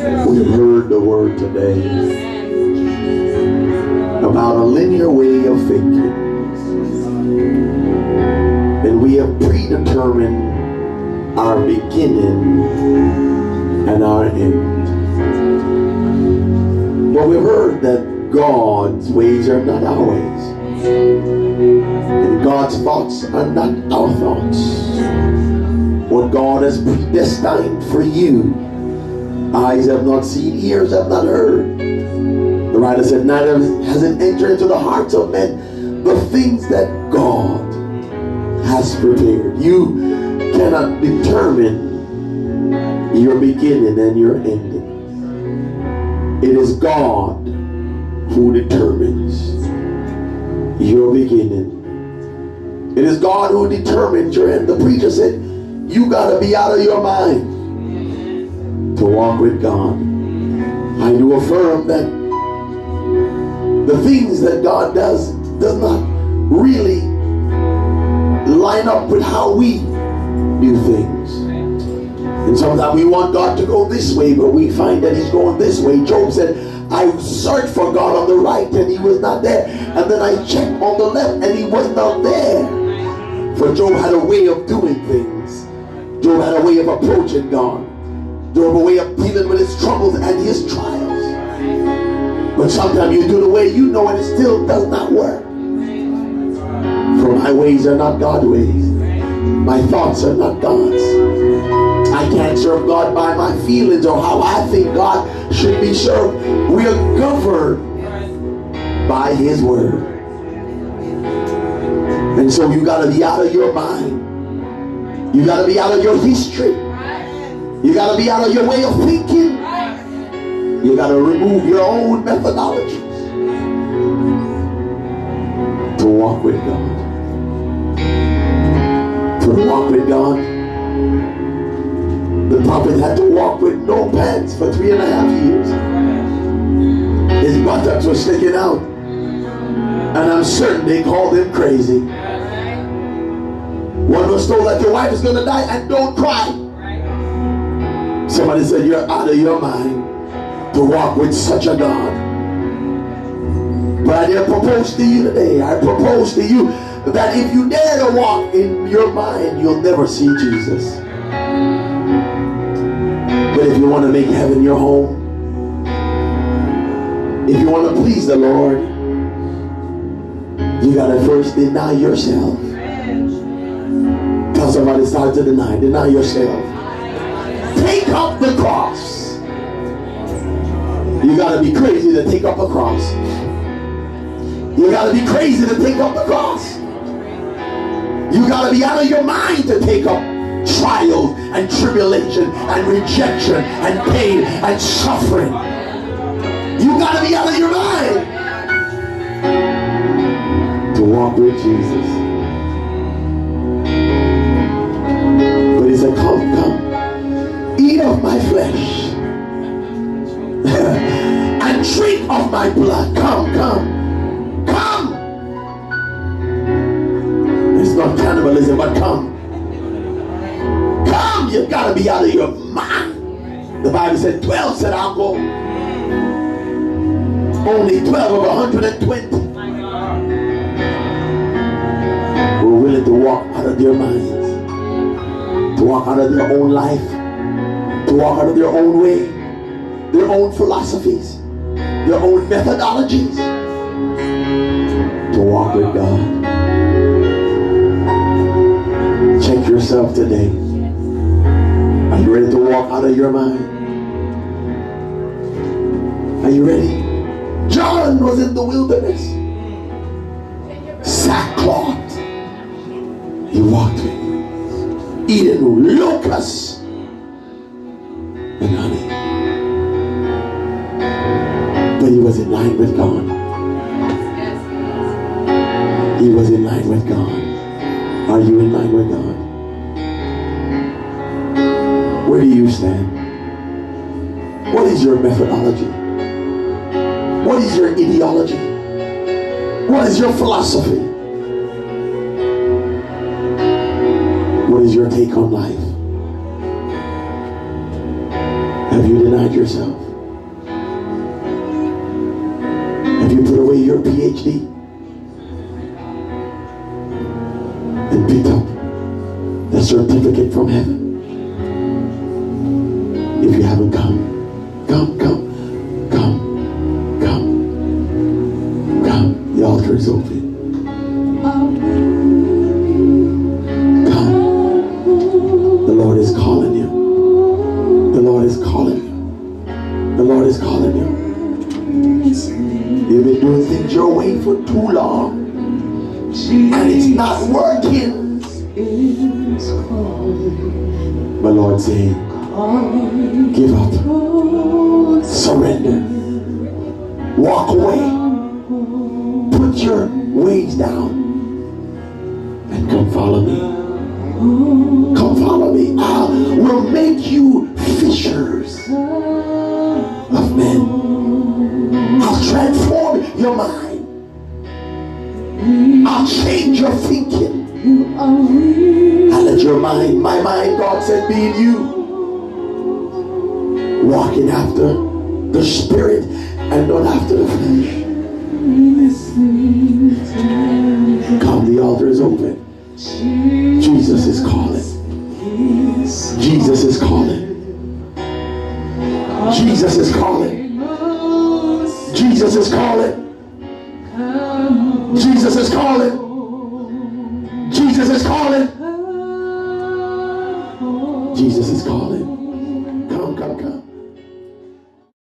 We've heard the word today about a linear way of thinking. And we have predetermined our beginning and our end. But we've heard that God's ways are not our ways. And God's thoughts are not our thoughts. What God has predestined for you, eyes have not seen, ears have not heard. The writer said, neither has it entered into the hearts of men the things that God has prepared. You cannot determine your beginning and your ending. It is God who determines your beginning. It is God who determines your end. The preacher said, you got to be out of your mind to walk with God. I do affirm that the things that God does not really line up with how we do things. And sometimes we want God to go this way, but we find that he's going this way. Job said, I searched for God on the right and he was not there. And then I checked on the left and he was not there. For Job had a way of doing things. Job had a way of approaching God. Job had a way of dealing with his troubles and his trials. But sometimes you do the way you know and it still does not work. For my ways are not God's ways. My thoughts are not God's. I can't serve God by my feelings or how I think God should be served. We are governed by his word. And so you got to be out of your mind. You got to be out of your history. You got to be out of your way of thinking. You got to remove your own methodologies to walk with God. To walk with God. The prophet had to walk with no pants for 3.5 years. His buttocks were sticking out. And I'm certain they called him crazy. One was told that your wife is going to die and don't cry. Somebody said you're out of your mind to walk with such a God. But I dare propose to you today. I propose to you that if you dare to walk in your mind, you'll never see Jesus. But if you want to make heaven your home, if you want to please the Lord, you got to first deny yourself. Tell somebody, start to deny. Deny yourself. Take up the cross. You got to be crazy to take up a cross. You got to be crazy to take up the cross. You got to be out of your mind to take up trials and tribulation and rejection and pain and suffering. You got to be out of your mind to walk with Jesus. But he said, come, eat of my flesh and drink of my blood. Come. It's not cannibalism, but come. You've got to be out of your mind. The Bible said 12 said I'll go. Only 12 of 120 were willing to walk out of their minds, to walk out of their own life, to walk out of their own way, their own philosophies, their own methodologies, to walk with God. Check yourself today. Are you ready to walk out of your mind? Are you ready? John was in the wilderness. Sackcloth. He walked with, eating locusts and honey. But he was in line with God. He was in line with God. Are you in line with God? Where do you stand? What is your methodology? What is your ideology? What is your philosophy? What is your take on life? Have you denied yourself? Have you put away your PhD and picked up the certificate from heaven? If you haven't come. The altar is open. Come. The Lord is calling you. The Lord is calling you. The Lord is calling you. You've been doing things your way for too long, and it's not working. But Lord saying, give up, surrender, walk away, put your ways down, and come follow me. Come follow me. I will make you fishers of men. I'll transform your mind. I'll change your thinking. I'll let your mind, my mind, God said, be in you. Walking after the Spirit and not after the flesh. Come, the altar is open. Jesus is calling. Jesus is calling. Jesus is calling. Jesus is calling. Jesus is calling. Jesus is calling. Jesus is calling. Come.